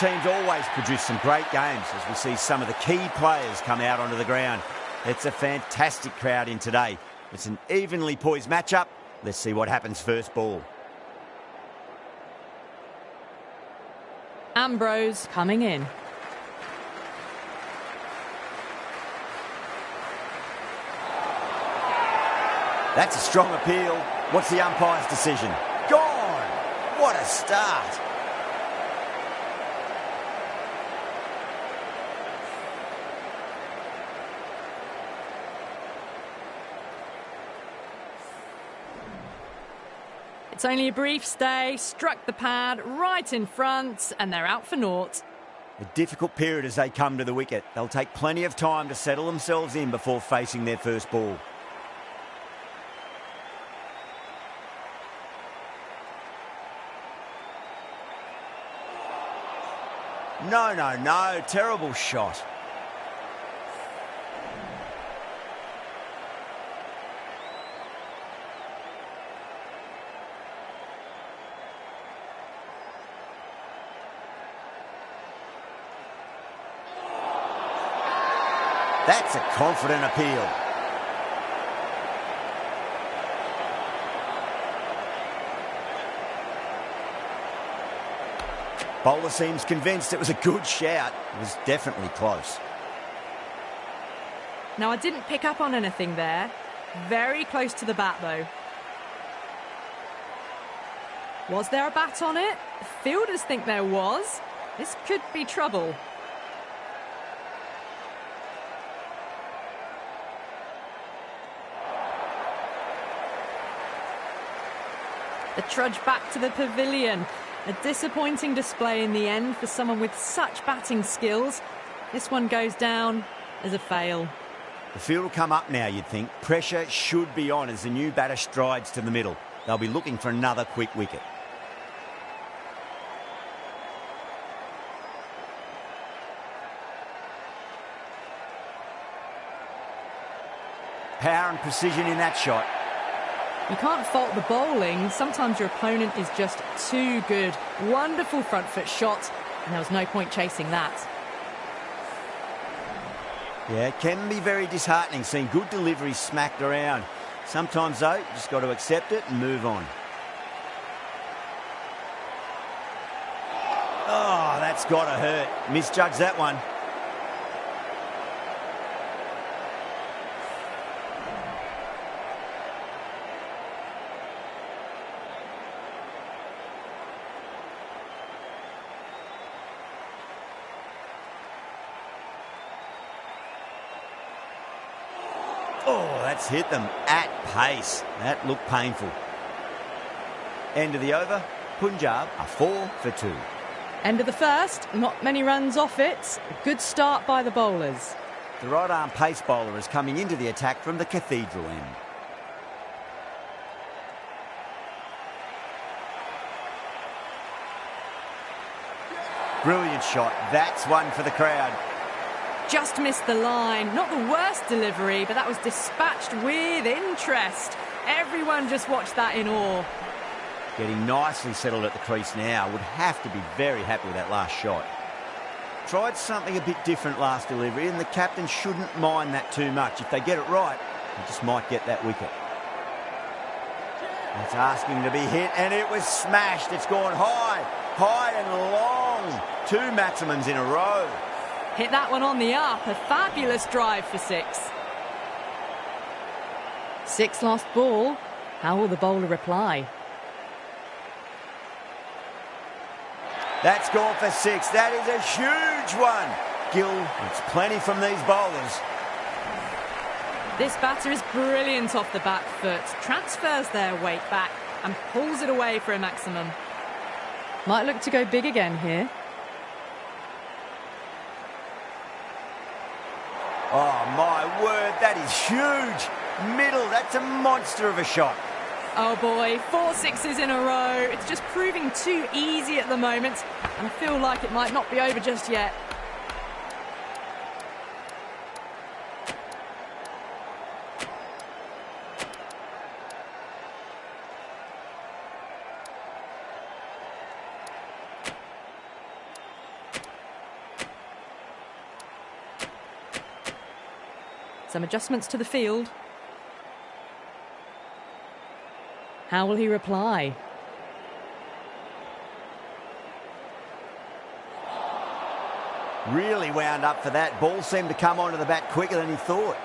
teams always produce some great games as we see some of the key players come out onto the ground. It's a fantastic crowd in today. It's an evenly poised matchup. Let's see what happens first ball. Ambrose coming in. That's a strong appeal. What's the umpire's decision? Gone! What a start! It's only a brief stay, struck the pad right in front, and they're out for naught. A difficult period as they come to the wicket. They'll take plenty of time to settle themselves in before facing their first ball. No. Terrible shot. That's a confident appeal. Bowler seems convinced it was a good shout. It was definitely close. Now, I didn't pick up on anything there. Very close to the bat, though. Was there a bat on it? Fielders think there was. This could be trouble. The trudge back to the pavilion. A disappointing display in the end for someone with such batting skills. This one goes down as a fail. The field will come up now, you'd think. Pressure should be on as the new batter strides to the middle. They'll be looking for another quick wicket. Power and precision in that shot. You can't fault the bowling. Sometimes your opponent is just too good. Wonderful front foot shot, and there was no point chasing that. Yeah, it can be very disheartening seeing good delivery smacked around. Sometimes, though, you just got to accept it and move on. Oh, that's got to hurt. Misjudged that one. Oh, that's hit them at pace. That looked painful. End of the over. Punjab are 4 for 2. End of the first. Not many runs off it. A good start by the bowlers. The right-arm pace bowler is coming into the attack from the cathedral end. Brilliant shot. That's one for the crowd. Just missed the line. Not the worst delivery, but that was dispatched with interest. Everyone just watched that in awe. Getting nicely settled at the crease now. Would have to be very happy with that last shot. Tried something a bit different last delivery, and the captain shouldn't mind that too much. If they get it right, they just might get that wicket. That's asking to be hit, and it was smashed. It's gone high and long. 2 maximums in a row. Hit that one on the up. A fabulous drive for 6. 6 last ball. How will the bowler reply? That's gone for 6. That is a huge one. Gill, it's plenty from these bowlers. This batter is brilliant off the back foot. Transfers their weight back and pulls it away for a maximum. Might look to go big again here. Oh, my word, that is huge. Middle, that's a monster of a shot. Oh boy, 4 sixes in a row. It's just proving too easy at the moment, and I feel like it might not be over just yet. Some adjustments to the field. How will he reply? Really wound up for that. Ball seemed to come onto the bat quicker than he thought.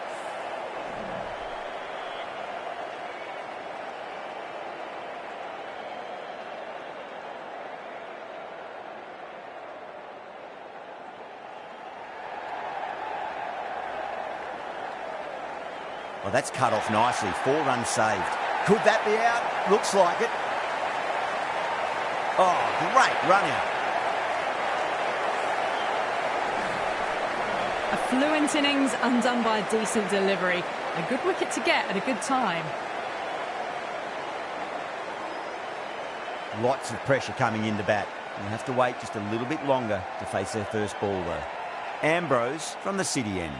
Well, that's cut off nicely. 4 runs saved. Could that be out? Looks like it. Oh, great run out. A fluent innings undone by a decent delivery. A good wicket to get at a good time. Lots of pressure coming into bat. You'll have to wait just a little bit longer to face their first ball, though. Ambrose from the city end.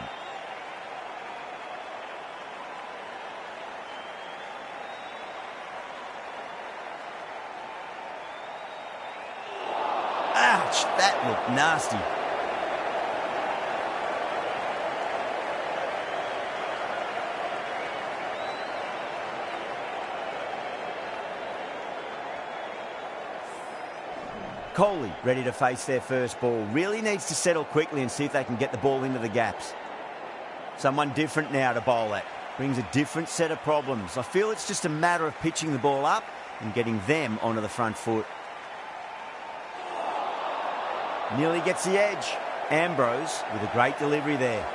Ouch, that looked nasty. Kohli ready to face their first ball. Really needs to settle quickly and see if they can get the ball into the gaps. Someone different now to bowl at. Brings a different set of problems. I feel it's just a matter of pitching the ball up and getting them onto the front foot. Nearly gets the edge. Ambrose with a great delivery there.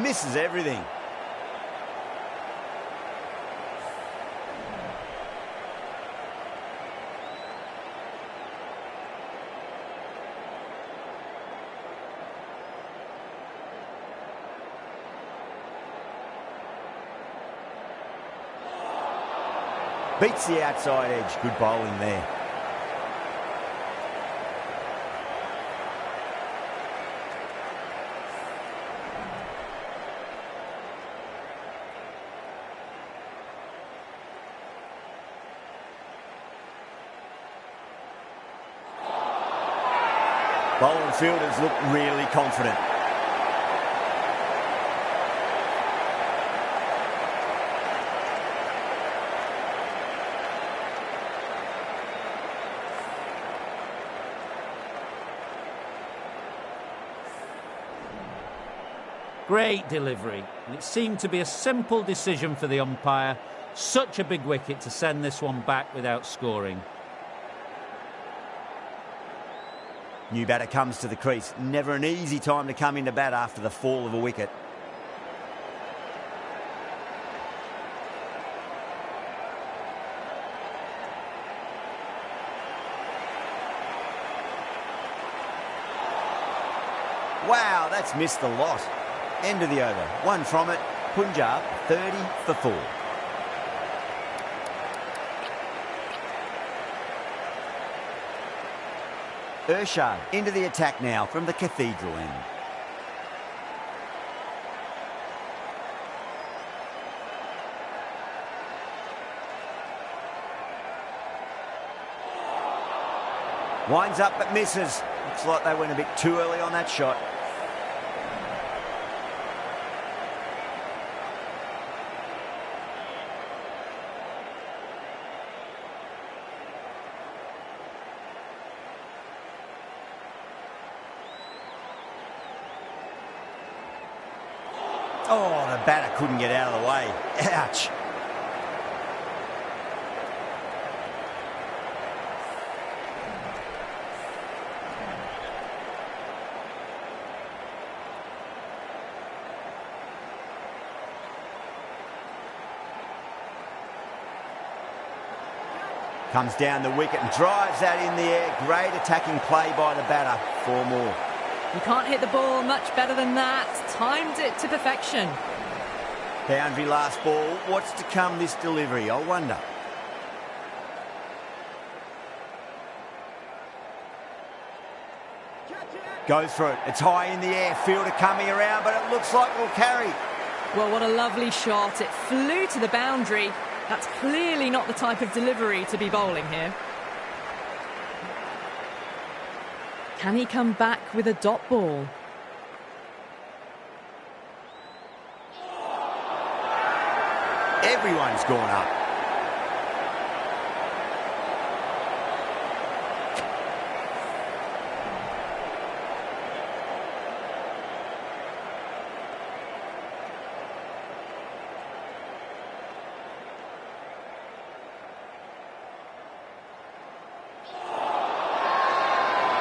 Misses everything. Beats the outside edge. Good bowling there. Bowling fielders look really confident. Great delivery. And it seemed to be a simple decision for the umpire. Such a big wicket to send this one back without scoring. New batter comes to the crease. Never an easy time to come into bat after the fall of a wicket. Wow, that's missed the lot. End of the over. One from it. Punjab 30 for 4. Urshad into the attack now from the Cathedral end. Winds up but misses. Looks like they went a bit too early on that shot. Oh, the batter couldn't get out of the way. Ouch. Comes down the wicket and drives that in the air. Great attacking play by the batter. 4 more. You can't hit the ball much better than that. Timed it to perfection. Boundary last ball. What's to come this delivery? I wonder. Go through it. It's high in the air. Fielder coming around, but it looks like it'll carry. Well, what a lovely shot. It flew to the boundary. That's clearly not the type of delivery to be bowling here. Can he come back with a dot ball? Everyone's gone up.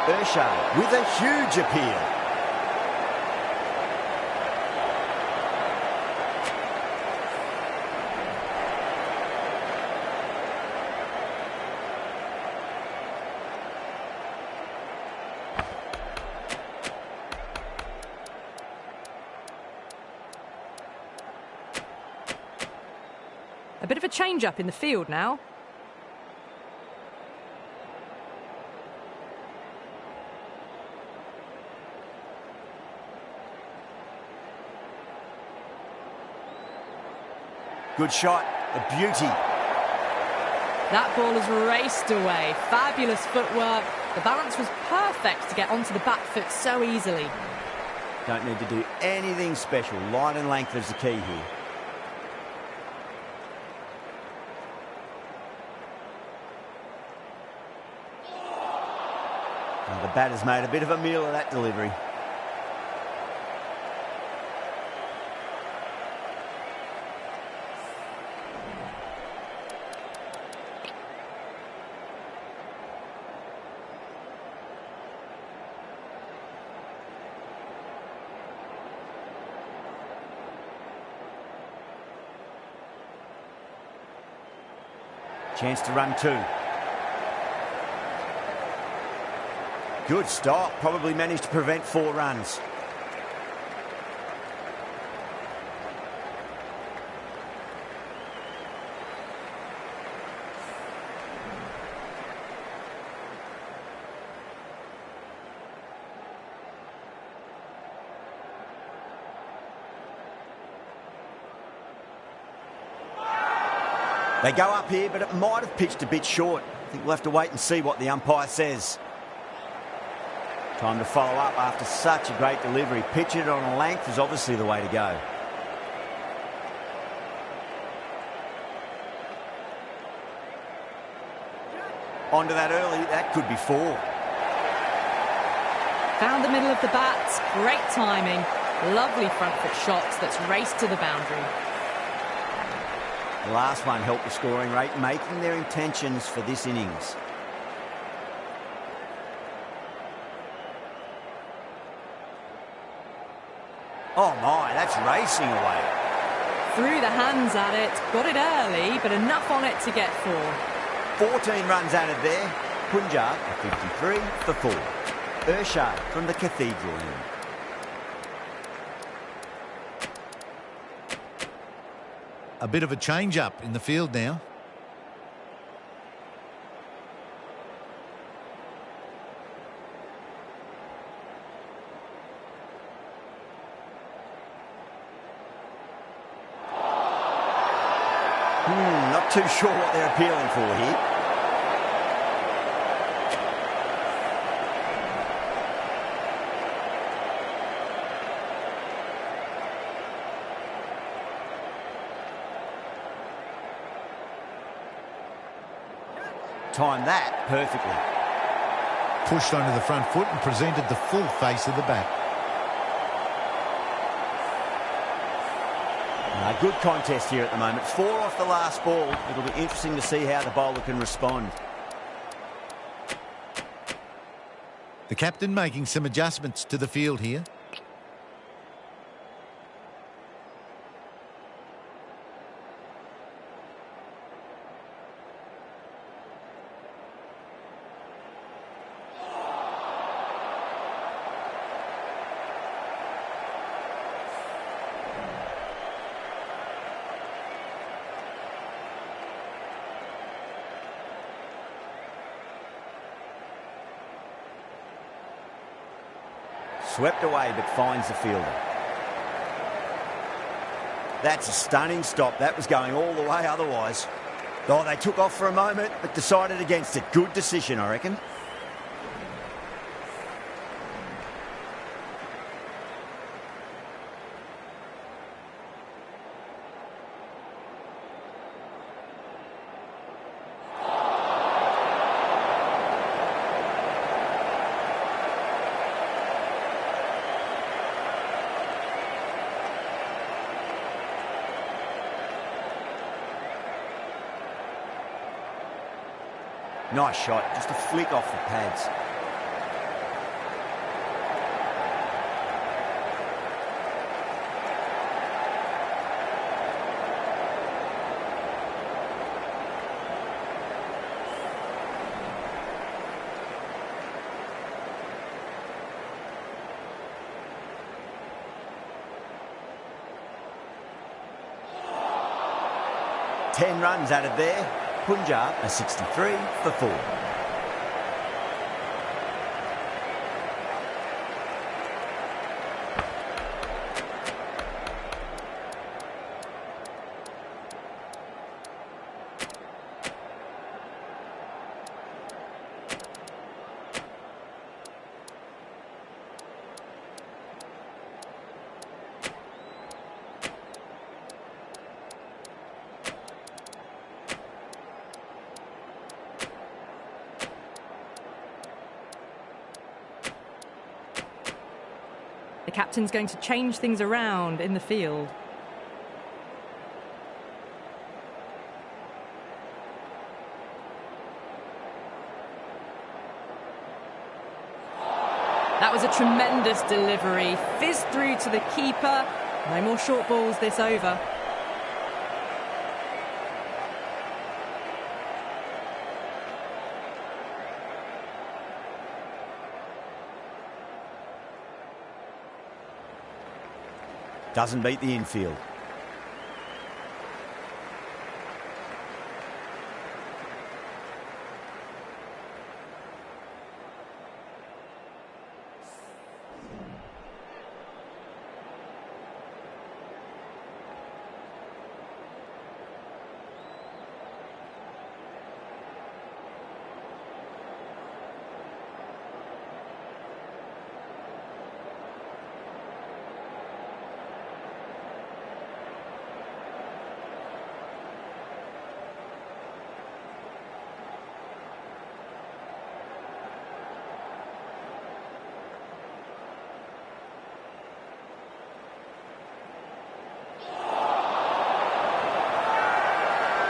Urshad with a huge appeal. A bit of a change-up in the field now. Good shot, a beauty. That ball has raced away. Fabulous footwork. The balance was perfect to get onto the back foot so easily. Don't need to do anything special. Line and length is the key here. Now the batter's made a bit of a meal of that delivery. Chance to run two. Good stop. Probably managed to prevent 4 runs. They go up here, but it might have pitched a bit short. I think we'll have to wait and see what the umpire says. Time to follow up after such a great delivery. Pitch it on a length is obviously the way to go. Onto that early, that could be 4. Found the middle of the bat. Great timing. Lovely front foot shots that's raced to the boundary. The last one helped the scoring rate, making their intentions for this innings. Oh my, that's racing away. Threw the hands at it, got it early, but enough on it to get 4. 14 runs added there. Punjab, 53 for 4. Urshad from the Cathedral end. A bit of a change-up in the field now. Not too sure what they're appealing for here. Timed that perfectly. Pushed onto the front foot and presented the full face of the bat. Good contest here at the moment. 4 off the last ball. It'll be interesting to see how the bowler can respond. The captain making some adjustments to the field here. Swept away but finds the fielder. That's a stunning stop. That was going all the way otherwise. Oh, they took off for a moment but decided against it. Good decision, I reckon. Nice shot, just a flick off the pads. Ten runs added there. Punjab are 63 for 4. The captain's going to change things around in the field. That was a tremendous delivery. Fizzed through to the keeper. No more short balls this over. Doesn't beat the infield.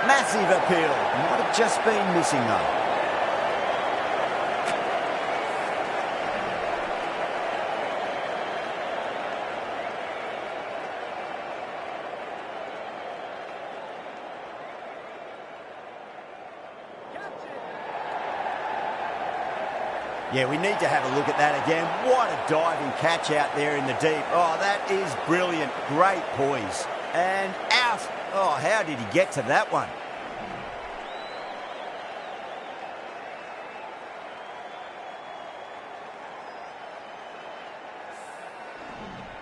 Massive appeal. Might have just been missing though. Yeah, we need to have a look at that again. What a diving catch out there in the deep. Oh, that is brilliant. Great poise. And out. Oh, how did he get to that one?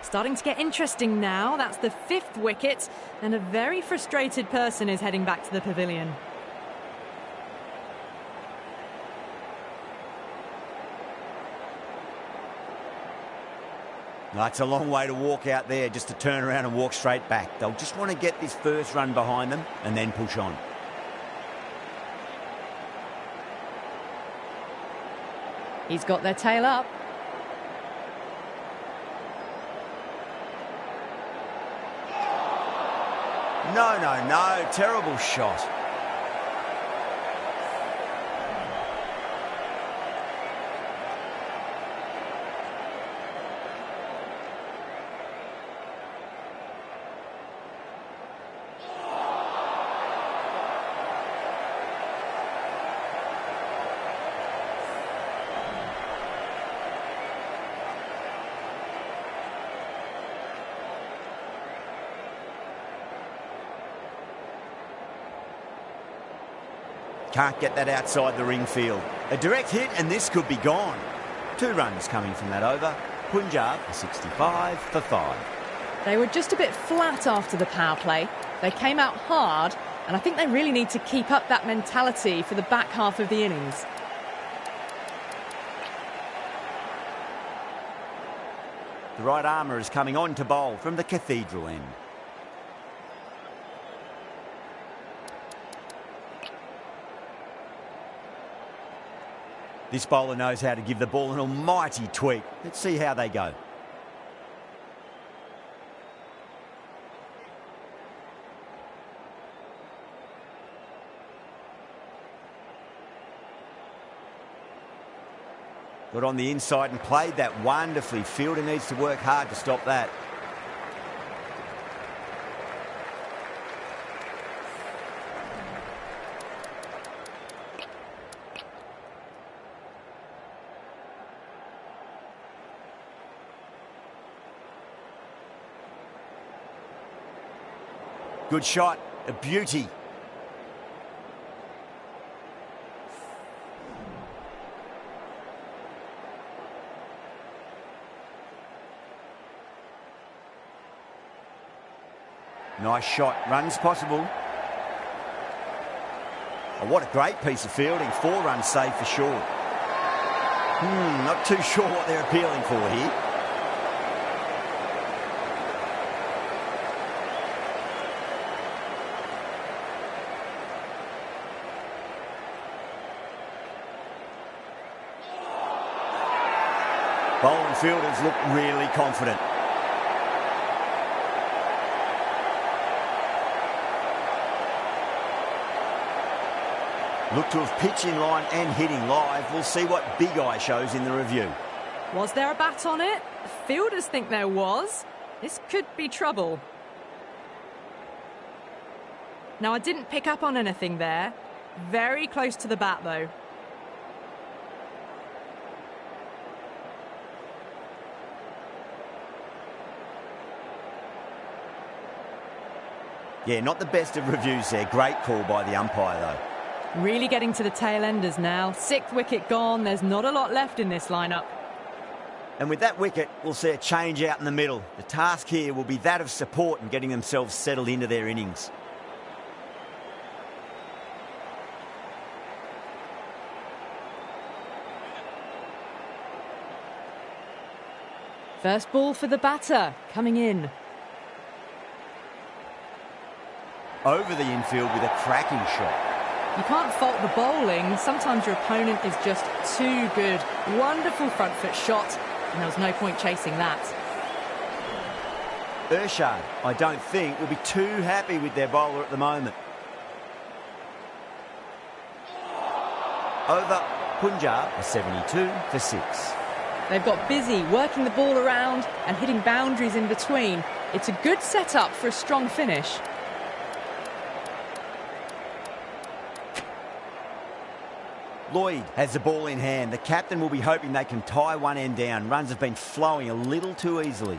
Starting to get interesting now. That's the 5th wicket, and a very frustrated person is heading back to the pavilion. That's a long way to walk out there just to turn around and walk straight back. They'll just want to get this first run behind them and then push on. He's got their tail up. No, no, no. Terrible shot. Can't get that outside the ring field. A direct hit and this could be gone. 2 runs coming from that over. Punjab are 65 for 5. They were just a bit flat after the power play. They came out hard, and I think they really need to keep up that mentality for the back half of the innings. The right armour is coming on to bowl from the Cathedral end. This bowler knows how to give the ball an almighty tweak. Let's see how they go. Got on the inside and played that wonderfully. Fielder needs to work hard to stop that. Good shot, a beauty. Nice shot, runs possible. Oh, what a great piece of fielding, 4 runs saved for short. Not too sure what they're appealing for here. Bowling fielders look really confident. Look to have pitch in line and hitting live. We'll see what Big Eye shows in the review. Was there a bat on it? The fielders think there was. This could be trouble. Now, I didn't pick up on anything there. Very close to the bat, though. Yeah, not the best of reviews there. Great call by the umpire, though. Really getting to the tail enders now. 6th wicket gone. There's not a lot left in this lineup. And with that wicket, we'll see a change out in the middle. The task here will be that of support and getting themselves settled into their innings. First ball for the batter, coming in. Over the infield with a cracking shot. You can't fault the bowling. Sometimes your opponent is just too good. Wonderful front foot shot, and there was no point chasing that. Urshad, I don't think, will be too happy with their bowler at the moment. Over, Punjab are 72 for 6. They've got busy working the ball around and hitting boundaries in between. It's a good setup for a strong finish. Lloyd has the ball in hand. The captain will be hoping they can tie one end down. Runs have been flowing a little too easily.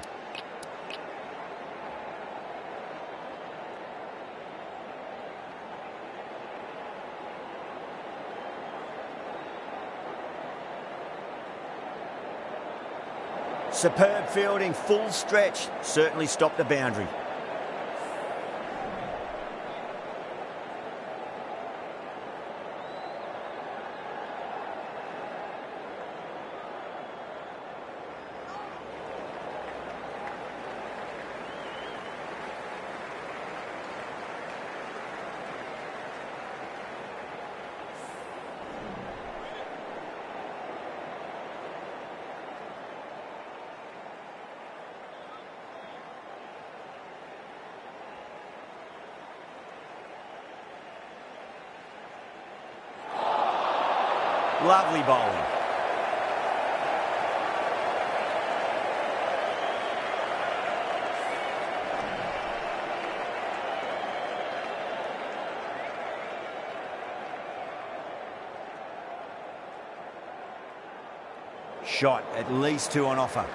Superb fielding, full stretch. Certainly stopped the boundary. Lovely bowling. Shot, at least 2 on offer.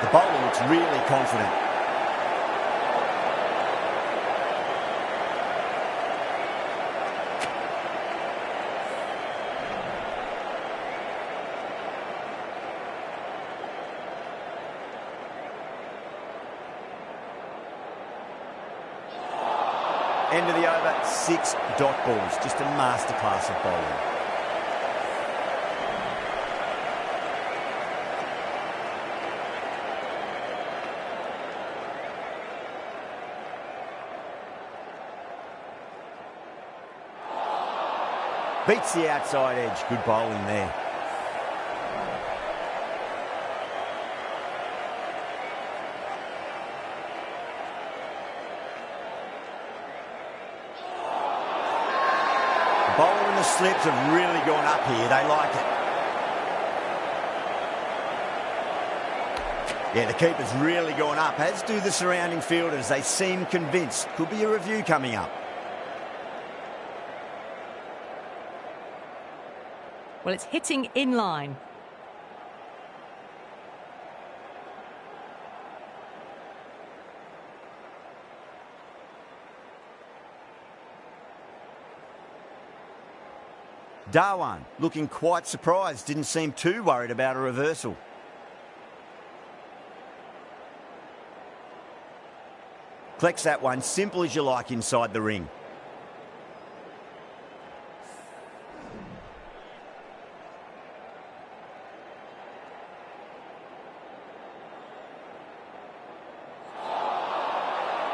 The bowler looks really confident. End of the over, 6 dot balls. Just a masterclass of bowling. Beats the outside edge. Good bowling there. The bowler and the slips have really gone up here. They like it. Yeah, the keeper's really gone up, as do the surrounding fielders. They seem convinced. Could be a review coming up. Well, it's hitting in line. Dhawan looking quite surprised. Didn't seem too worried about a reversal. Collects that one, simple as you like, inside the ring.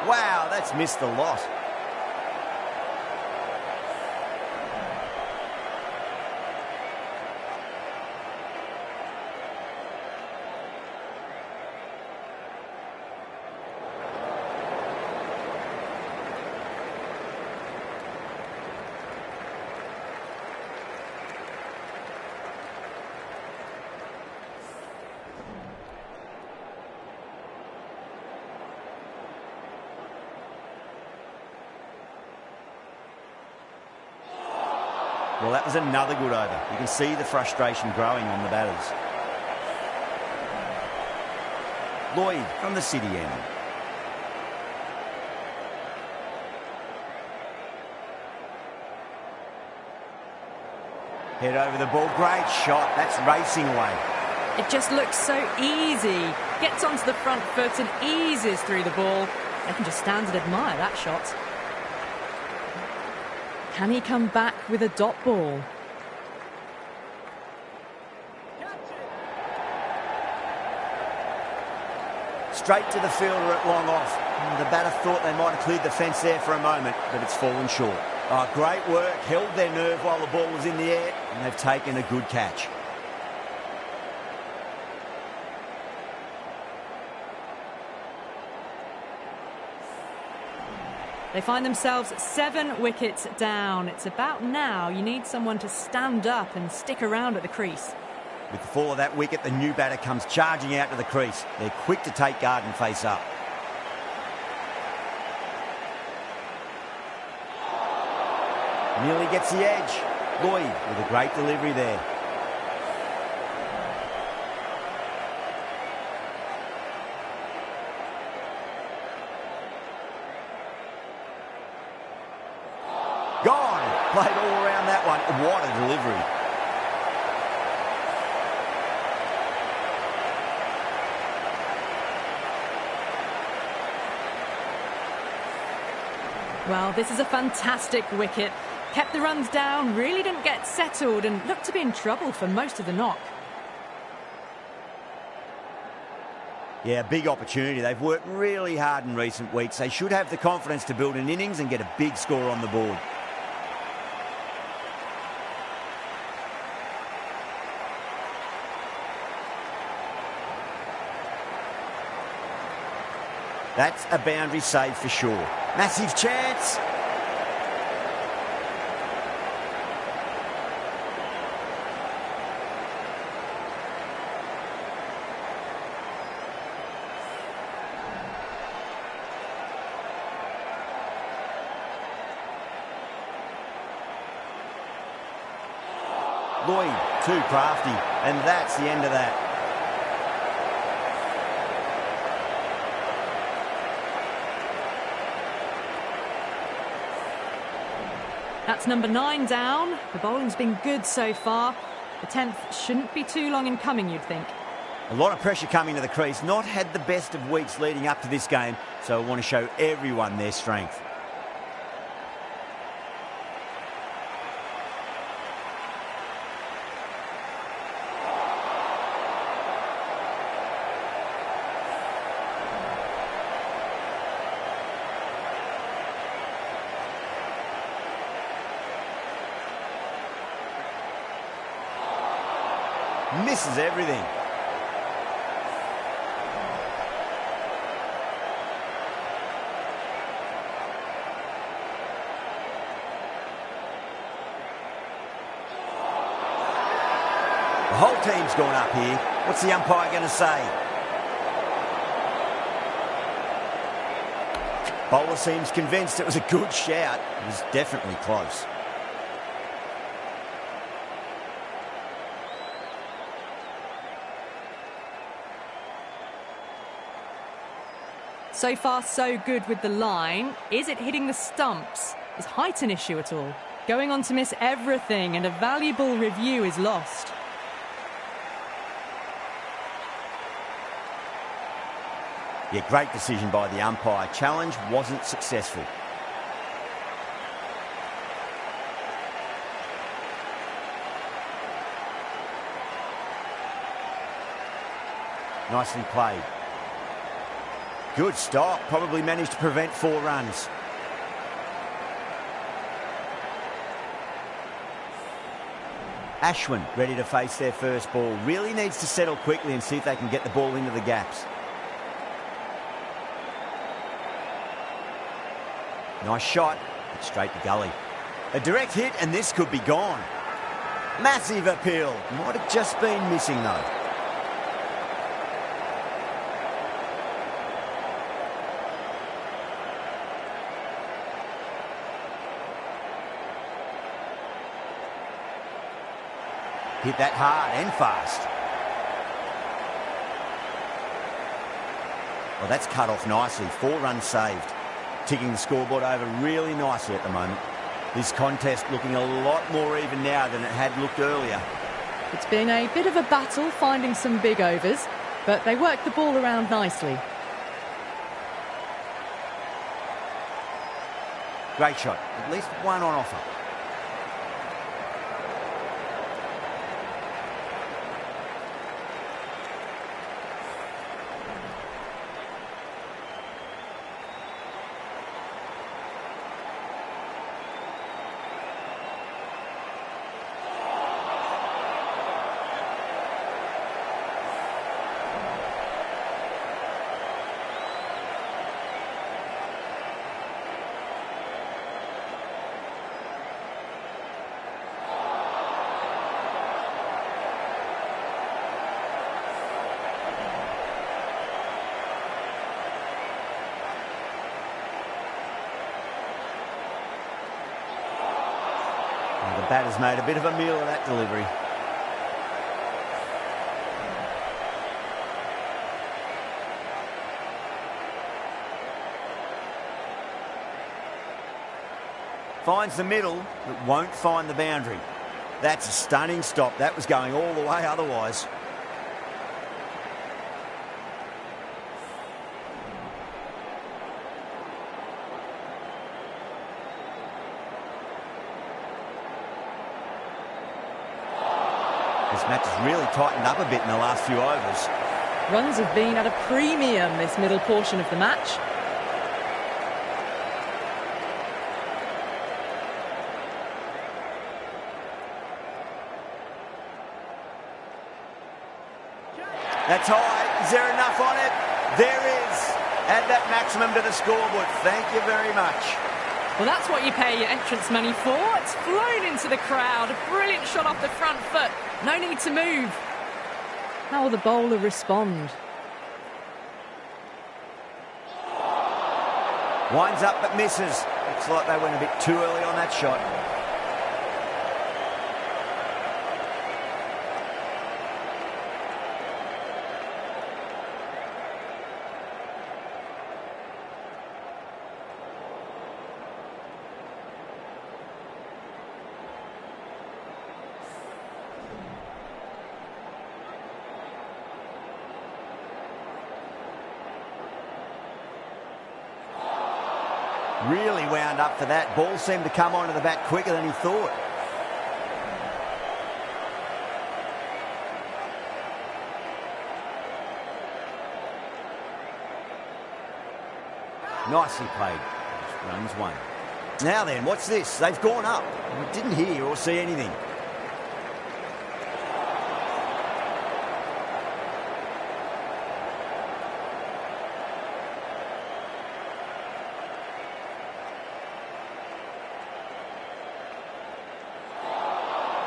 Wow, that's missed a lot. Well, that was another good over. You can see the frustration growing on the batters. Lloyd from the city end. Head over the ball. Great shot. That's racing away. It just looks so easy. Gets onto the front foot and eases through the ball. They can just stand and admire that shot. Can he come back with a dot ball? Straight to the fielder at long off. The batter thought they might have cleared the fence there for a moment, but it's fallen short. Oh, great work. Held their nerve while the ball was in the air, and they've taken a good catch. They find themselves 7 wickets down. It's about now you need someone to stand up and stick around at the crease. With the fall of that wicket, the new batter comes charging out to the crease. They're quick to take guard and face up. Nearly gets the edge. Lloyd with a great delivery there. Gone. Played all around that one. What a delivery. Well, this is a fantastic wicket. Kept the runs down, really didn't get settled and looked to be in trouble for most of the knock. Yeah, big opportunity. They've worked really hard in recent weeks. They should have the confidence to build an innings and get a big score on the board. That's a boundary save for sure. Massive chance. Lloyd, too crafty, and that's the end of that. That's number 9 down. The bowling's been good so far. The 10th shouldn't be too long in coming, you'd think. A lot of pressure coming to the crease. Not had the best of weeks leading up to this game, so I want to show everyone their strength. Misses everything. The whole team's gone up here. What's the umpire going to say? Bowler seems convinced it was a good shout. It was definitely close. So far, so good with the line. Is it hitting the stumps? Is height an issue at all? Going on to miss everything, and a valuable review is lost. Yeah, great decision by the umpire. Challenge wasn't successful. Nicely played. Good stop. Probably managed to prevent 4 runs. Ashwin ready to face their first ball. Really needs to settle quickly and see if they can get the ball into the gaps. Nice shot. It's straight to gully. A direct hit and this could be gone. Massive appeal. Might have just been missing though. Hit that hard and fast. Well, that's cut off nicely. 4 runs saved. Ticking the scoreboard over really nicely at the moment. This contest looking a lot more even now than it had looked earlier. It's been a bit of a battle finding some big overs, but they worked the ball around nicely. Great shot. At least one on offer. The batter's made a bit of a meal of that delivery. Finds the middle, but won't find the boundary. That's a stunning stop. That was going all the way otherwise. This match has really tightened up a bit in the last few overs. Runs have been at a premium this middle portion of the match. That's high. Is there enough on it? There is. Add that maximum to the scoreboard. Thank you very much. Well, that's what you pay your entrance money for. It's flown into the crowd. A brilliant shot off the front foot. No need to move. How will the bowler respond? Winds up but misses. Looks like they went a bit too early on that shot. Really wound up for that. Ball seemed to come onto the bat quicker than he thought. Nicely played. Runs one. Now then, what's this? They've gone up. We didn't hear or see anything.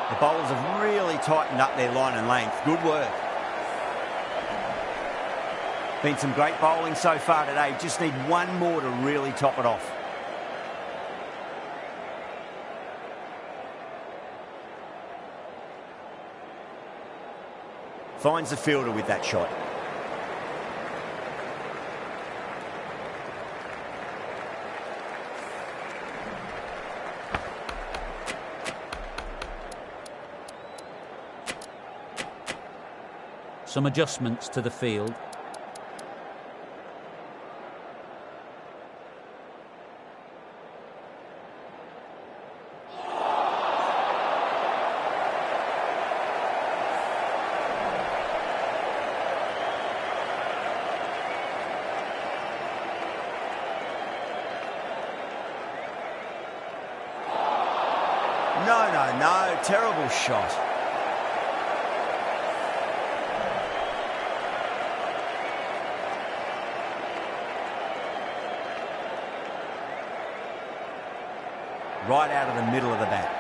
The bowlers have really tightened up their line and length. Good work. Been some great bowling so far today. Just need one more to really top it off. Finds the fielder with that shot. Some adjustments to the field. No, terrible shot. Right out of the middle of the bat.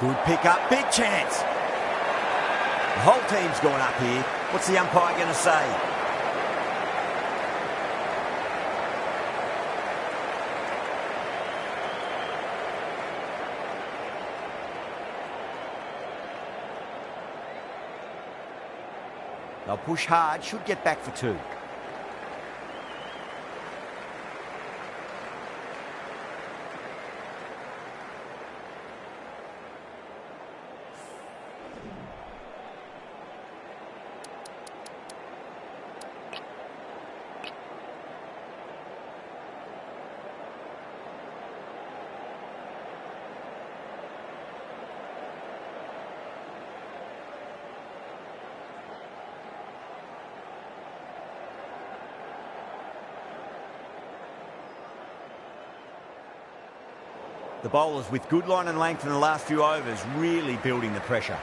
Good pick up, big chance. The whole team's gone up here. What's the umpire going to say? They'll push hard, should get back for two. The bowlers with good line and length in the last few overs really building the pressure.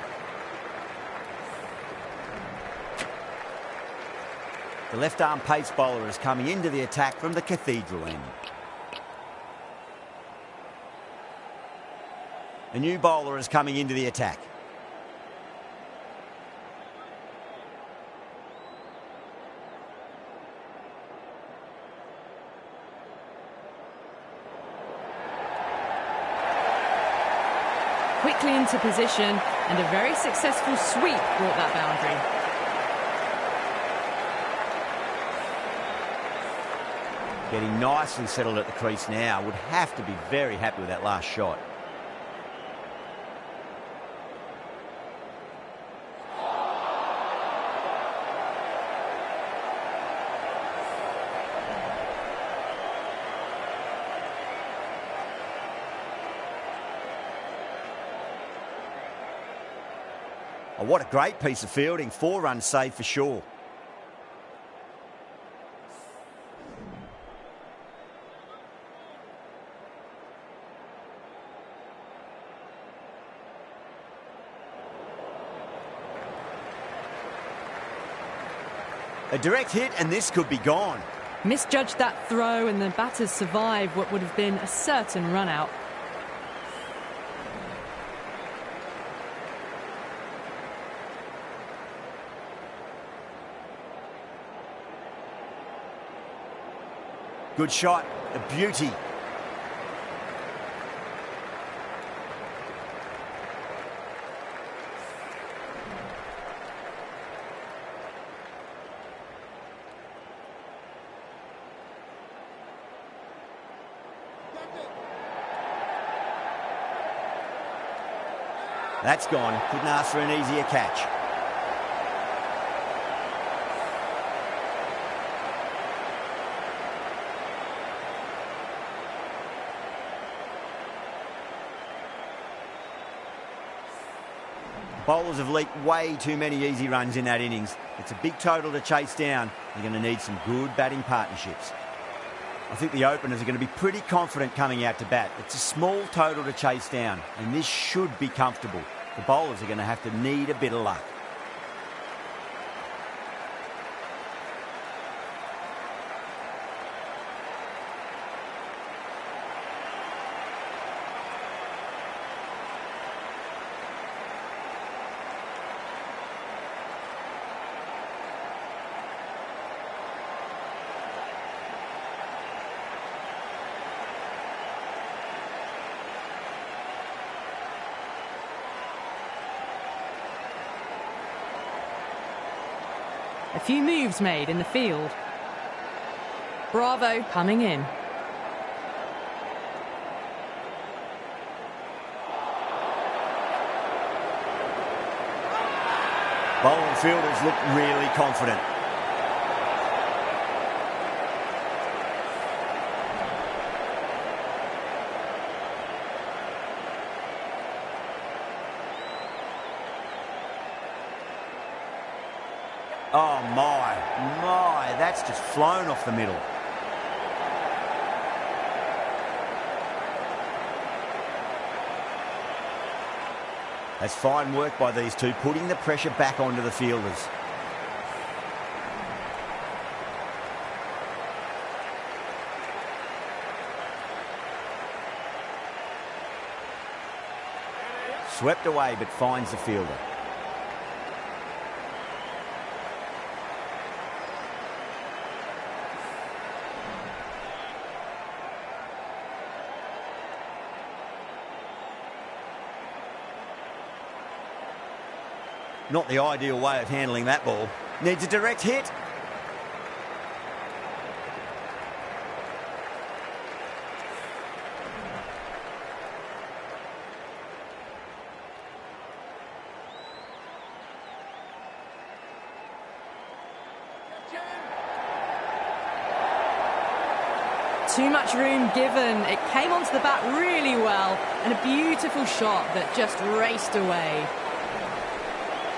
The left-arm pace bowler is coming into the attack from the cathedral end. A new bowler is coming into the attack. Quickly into position, and a very successful sweep brought that boundary. Getting nicely settled at the crease now. Would have to be very happy with that last shot. Oh, what a great piece of fielding. 4 runs saved for sure. A direct hit and this could be gone. Misjudged that throw and the batters survived what would have been a certain run out. Good shot, a beauty. That's gone. Couldn't ask for an easier catch. Bowlers have leaked way too many easy runs in that innings. It's a big total to chase down. They're going to need some good batting partnerships. I think the openers are going to be pretty confident coming out to bat. It's a small total to chase down, and this should be comfortable. The bowlers are going to have to need a bit of luck. A few moves made in the field. Bravo coming in. Bowling fielders look really confident. Oh, my, that's just flown off the middle. That's fine work by these two, putting the pressure back onto the fielders. Swept away, but finds the fielder. Not the ideal way of handling that ball. Needs a direct hit. Too much room given. It came onto the bat really well, and a beautiful shot that just raced away.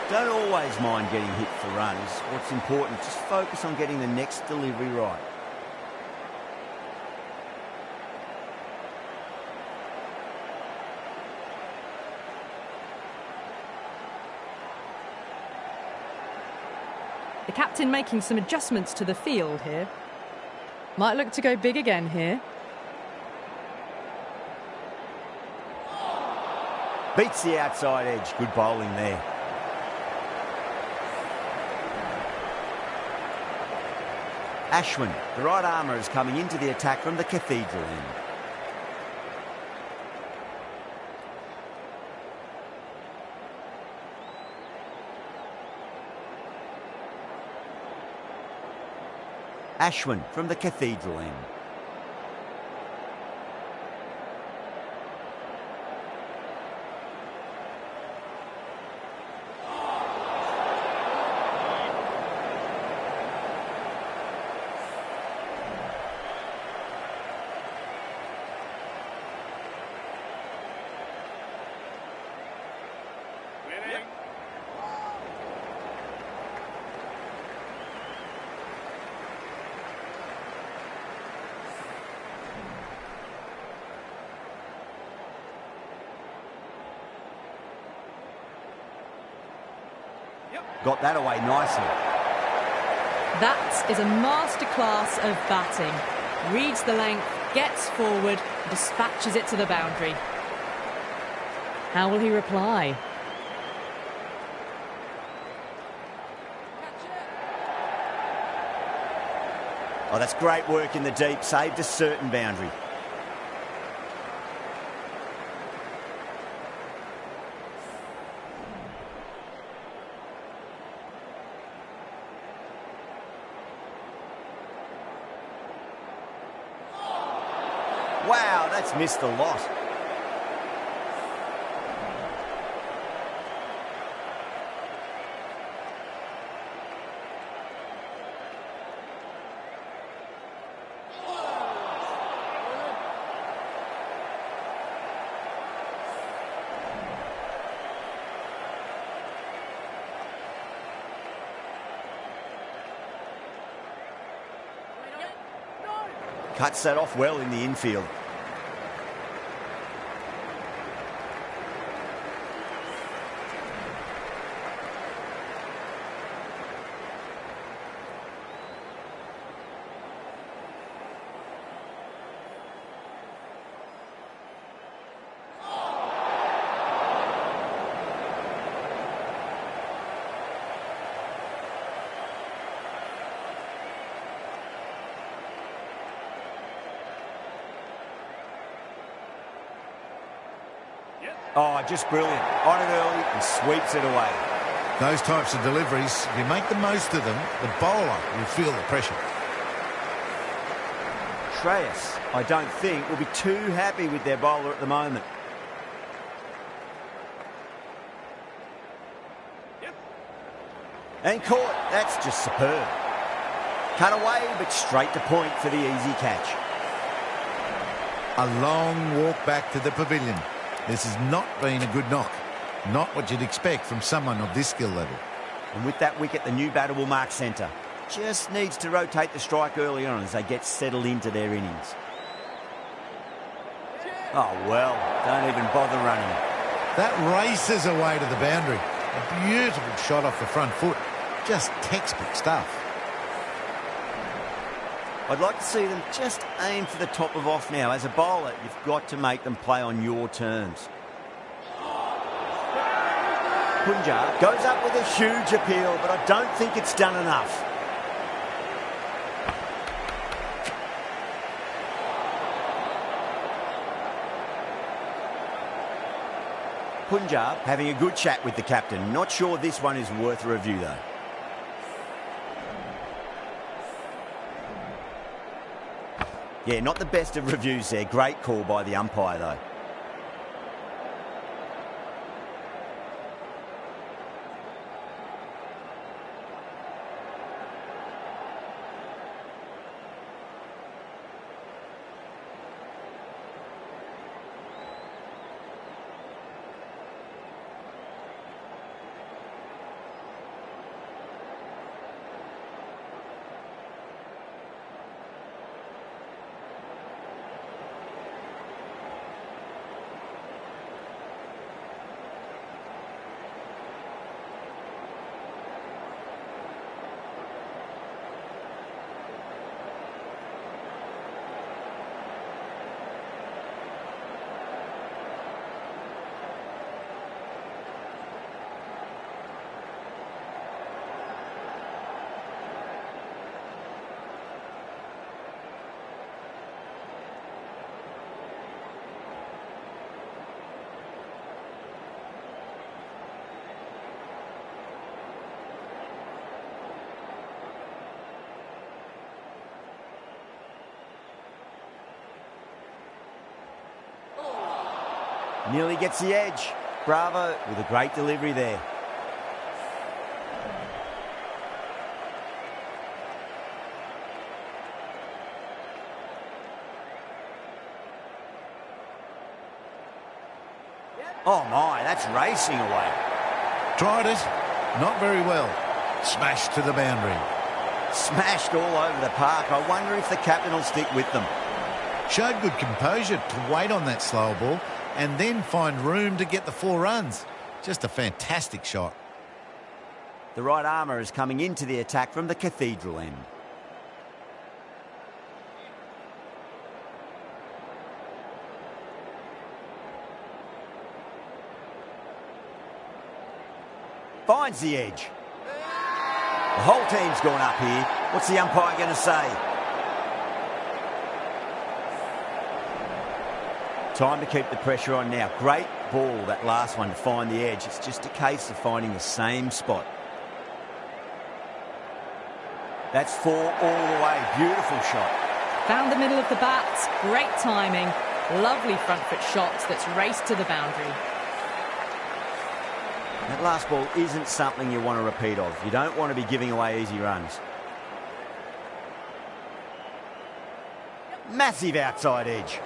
Don't always mind getting hit for runs. What's important, just focus on getting the next delivery right. The captain making some adjustments to the field here. Might look to go big again here. Beats the outside edge. Good bowling there. Ashwin, the right armour, is coming into the attack from the cathedral end. Ashwin from the cathedral end. Got that away nicely. That is a masterclass of batting. Reads the length, gets forward, dispatches it to the boundary. How will he reply? Oh, that's great work in the deep. Saved a certain boundary. Wow, that's missed a lot. Cuts that off well in the infield. Oh, just brilliant. On it early and sweeps it away. Those types of deliveries, if you make the most of them, the bowler will feel the pressure. Shreyas, I don't think, will be too happy with their bowler at the moment. And caught. That's just superb. Cut away, but straight to point for the easy catch. A long walk back to the pavilion. This has not been a good knock. Not what you'd expect from someone of this skill level. And with that wicket, the new batter will mark centre. Just needs to rotate the strike early on as they get settled into their innings. Oh, well, don't even bother running. That races away to the boundary. A beautiful shot off the front foot. Just textbook stuff. I'd like to see them just aim for the top of off now. As a bowler, you've got to make them play on your terms. Punjab goes up with a huge appeal, but I don't think it's done enough. Punjab having a good chat with the captain. Not sure this one is worth a review, though. Yeah, not the best of reviews there. Great call by the umpire, though. Nearly gets the edge. Bravo with a great delivery there. Oh my, that's racing away. Tried it. Not very well. Smashed to the boundary. Smashed all over the park. I wonder if the captain will stick with them. Showed good composure to wait on that slow ball and then find room to get the 4 runs. Just a fantastic shot. The right armour is coming into the attack from the cathedral end. Finds the edge. The whole team's gone up here. What's the umpire going to say? Time to keep the pressure on now. Great ball, that last one, to find the edge. It's just a case of finding the same spot. That's 4 all the way. Beautiful shot. Found the middle of the bat. Great timing. Lovely front foot shot that's raced to the boundary. That last ball isn't something you want to repeat of. You don't want to be giving away easy runs. Massive outside edge.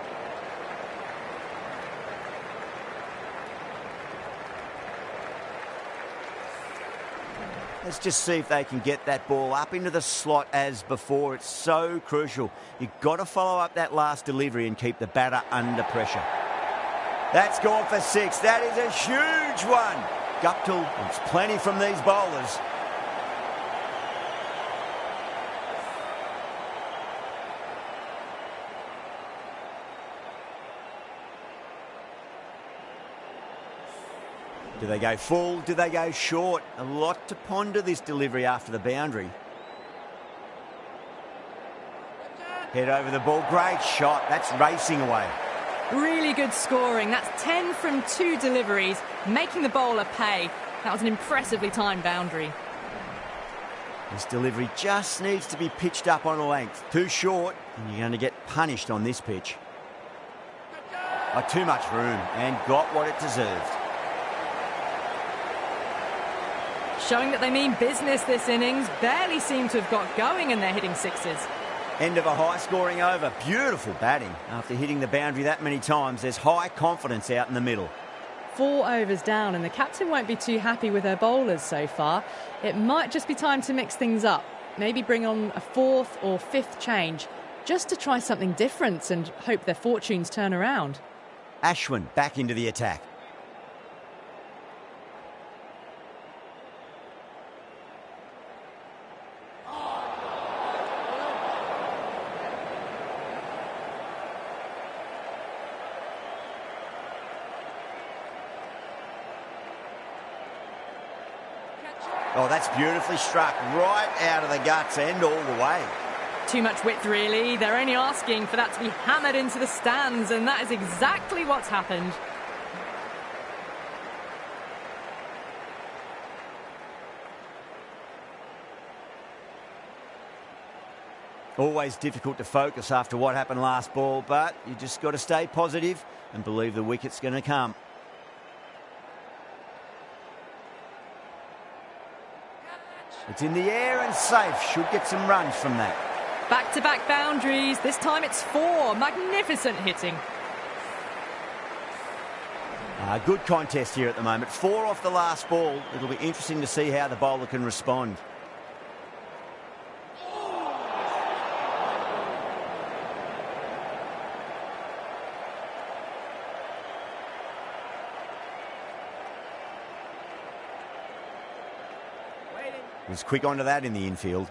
Let's just see if they can get that ball up into the slot as before. It's so crucial. You've got to follow up that last delivery and keep the batter under pressure. That's gone for 6. That is a huge one. Guptill wants plenty from these bowlers. Do they go full? Do they go short? A lot to ponder this delivery after the boundary. Head over the ball. Great shot. That's racing away. Really good scoring. That's 10 from 2 deliveries, making the bowler pay. That was an impressively timed boundary. This delivery just needs to be pitched up on a length. Too short, and you're going to get punished on this pitch. Too much room, and got what it deserved. Showing that they mean business this innings. Barely seem to have got going, and they're hitting sixes. End of a high-scoring over. Beautiful batting. After hitting the boundary that many times, there's high confidence out in the middle. 4 overs down, and the captain won't be too happy with her bowlers so far. It might just be time to mix things up. Maybe bring on a 4th or 5th change, just to try something different and hope their fortunes turn around. Ashwin back into the attack. Oh, that's beautifully struck, right out of the guts and all the way. Too much width, really. They're only asking for that to be hammered into the stands, and that is exactly what's happened. Always difficult to focus after what happened last ball, but you just got to stay positive and believe the wicket's going to come. It's in the air and safe. Should get some runs from that. Back-to-back boundaries. This time it's 4. Magnificent hitting. Good contest here at the moment. 4 off the last ball. It'll be interesting to see how the bowler can respond. Was quick onto that in the infield.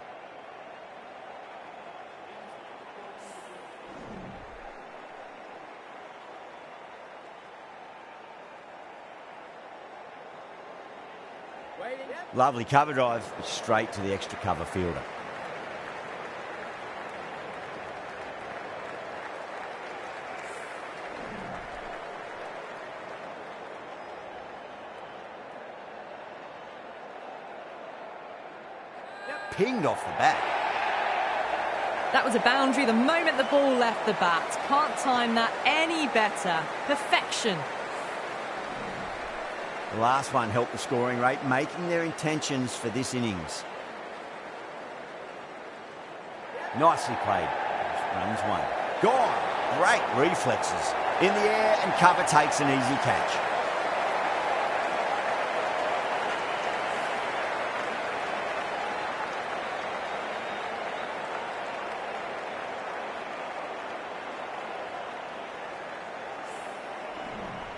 Lovely cover drive, straight to the extra cover fielder. Pinged off the bat. That was a boundary the moment the ball left the bat. Can't time that any better. Perfection. The last one helped the scoring rate, making their intentions for this innings. Nicely played. Runs 1. Gone. Great reflexes. In the air, and cover takes an easy catch.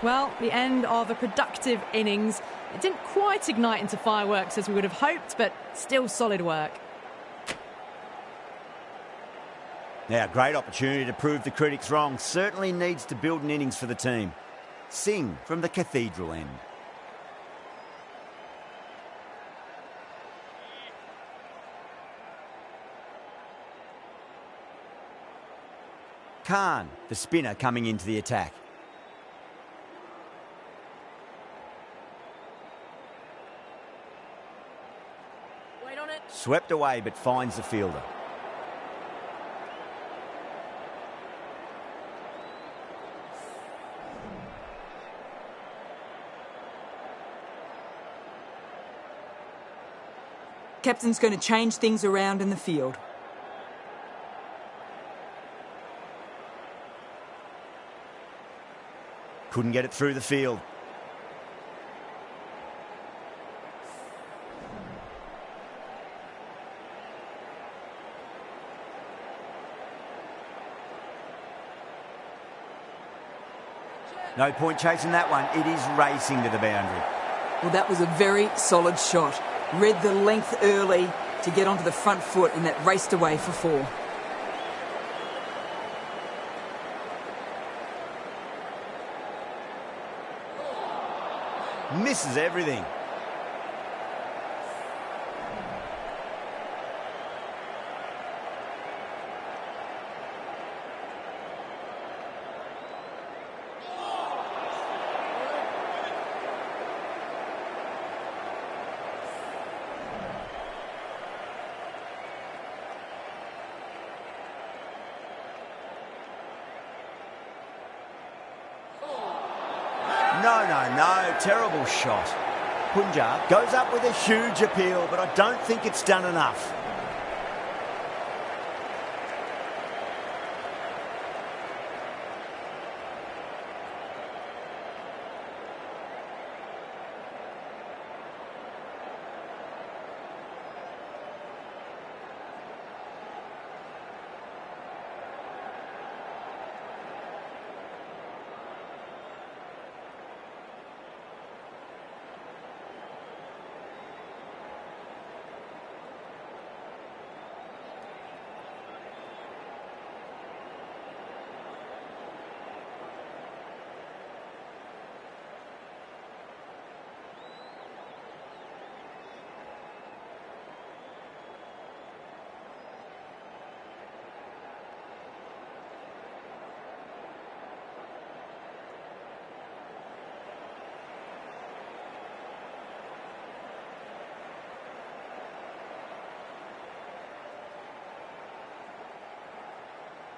Well, the end of a productive innings. It didn't quite ignite into fireworks as we would have hoped, but still solid work. Now, great opportunity to prove the critics wrong. Certainly needs to build an innings for the team. Singh from the Cathedral end. Khan, the spinner, coming into the attack. Swept away, but finds the fielder. Captain's going to change things around in the field. Couldn't get it through the field. No point chasing that one. It is racing to the boundary. Well, that was a very solid shot. Read the length early to get onto the front foot, and that raced away for 4. Misses everything. No, terrible shot. Punjab goes up with a huge appeal, but I don't think it's done enough.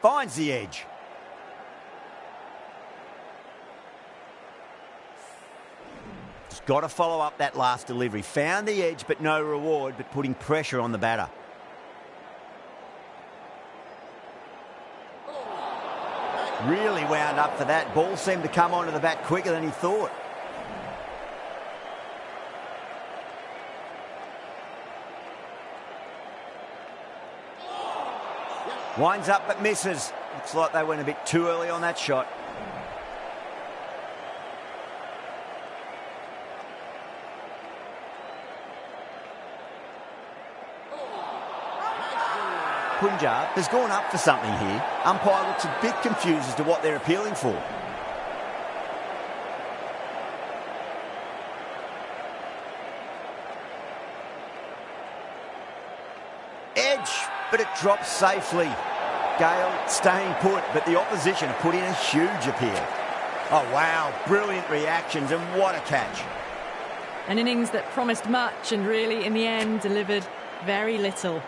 Finds the edge. Just got to follow up that last delivery. Found the edge, but no reward, but putting pressure on the batter. Really wound up for that. Ball seemed to come onto the bat quicker than he thought. Winds up but misses. Looks like they went a bit too early on that shot. Punjab has gone up for something here. Umpire looks a bit confused as to what they're appealing for. Edge, but it drops safely. Gale staying put, but the opposition put in a huge appeal. Oh, wow. Brilliant reactions, and what a catch. An innings that promised much and really, in the end, delivered very little.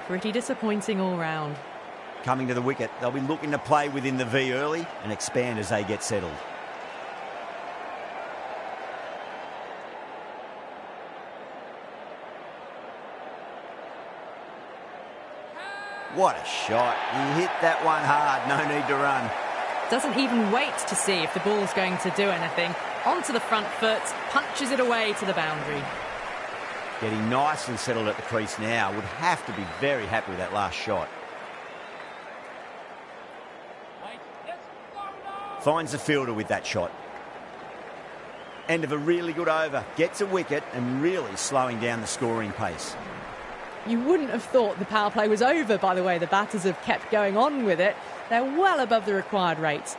Pretty disappointing all round. Coming to the wicket, they'll be looking to play within the V early and expand as they get settled. What a shot. He hit that one hard, no need to run. Doesn't even wait to see if the ball's going to do anything. Onto the front foot, punches it away to the boundary. Getting nicely settled at the crease now. Would have to be very happy with that last shot. Finds the fielder with that shot. End of a really good over. Gets a wicket and really slowing down the scoring pace. You wouldn't have thought the power play was over by the way the batters have kept going on with it. They're well above the required rate.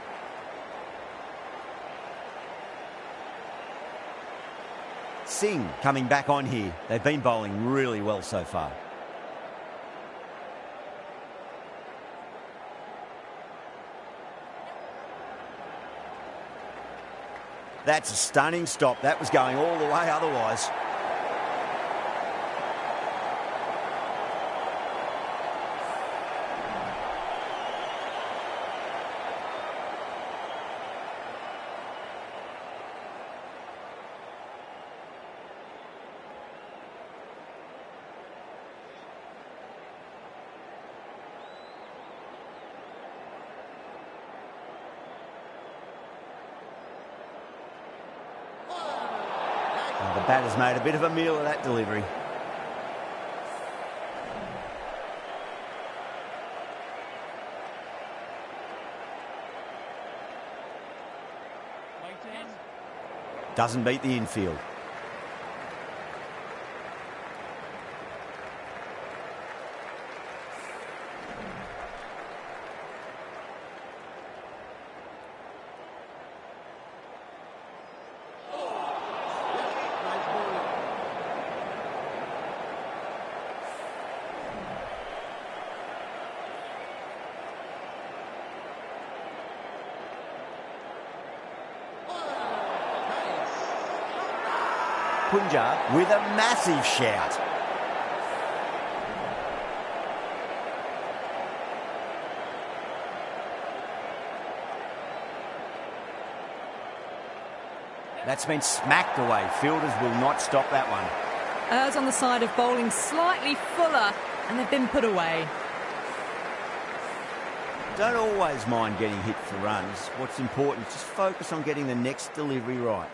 Singh coming back on here. They've been bowling really well so far. That's a stunning stop. That was going all the way otherwise. The batter's made a bit of a meal of that delivery. Doesn't beat the infield. Punjab with a massive shout. That's been smacked away. Fielders will not stop that one. Errs on the side of bowling slightly fuller, and they've been put away. Don't always mind getting hit for runs. What's important is just focus on getting the next delivery right.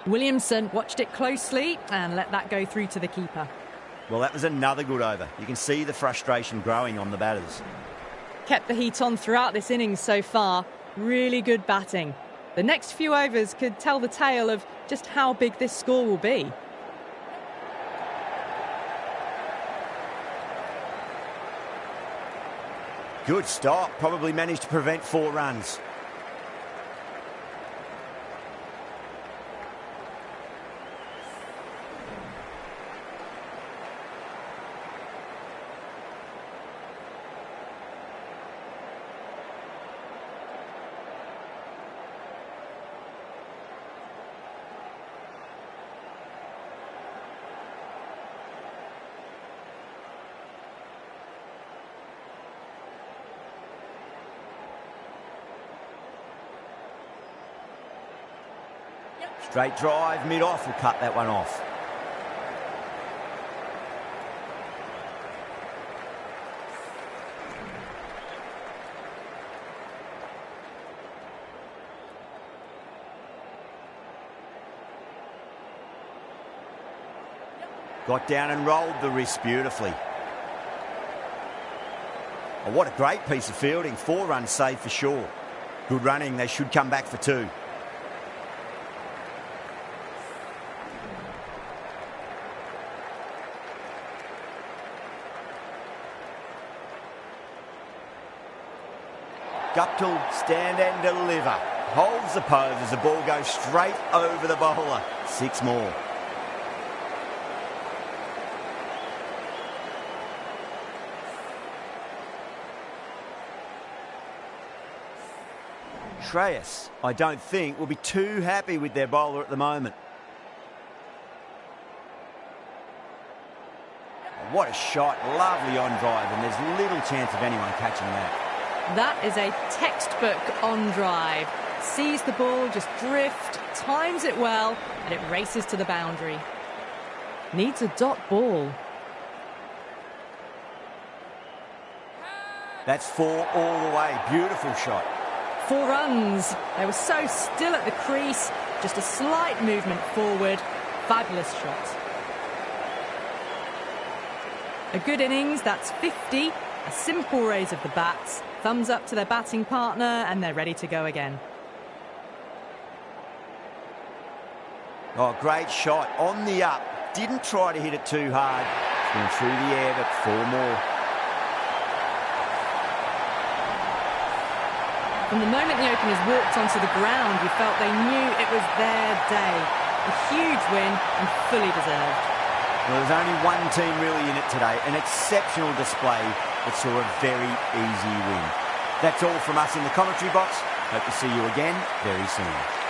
Williamson watched it closely and let that go through to the keeper. Well, that was another good over. You can see the frustration growing on the batters. Kept the heat on throughout this innings so far. Really good batting. The next few overs could tell the tale of just how big this score will be. Good stop. Probably managed to prevent 4 runs. Straight drive, mid-off will cut that one off. Got down and rolled the wrist beautifully. Oh, what a great piece of fielding. 4 runs saved for sure. Good running. They should come back for 2. Guptill, stand and deliver. Holds the pose as the ball goes straight over the bowler. 6 more. Shreyas, I don't think, will be too happy with their bowler at the moment. What a shot. Lovely on drive, and there's little chance of anyone catching that. That is a textbook on drive. Sees the ball just drift, times it well, and it races to the boundary. Needs a dot ball. That's 4 all the way. Beautiful shot. 4 runs. They were so still at the crease. Just a slight movement forward. Fabulous shot. A good innings, that's 50. A simple raise of the bats. Thumbs up to their batting partner, and they're ready to go again. Oh, great shot. On the up. Didn't try to hit it too hard. Went through the air, but 4 more. From the moment the openers walked onto the ground, you felt they knew it was their day. A huge win and fully deserved. Well, there's only one team really in it today. An exceptional display that saw a very easy win. That's all from us in the commentary box. Hope to see you again very soon.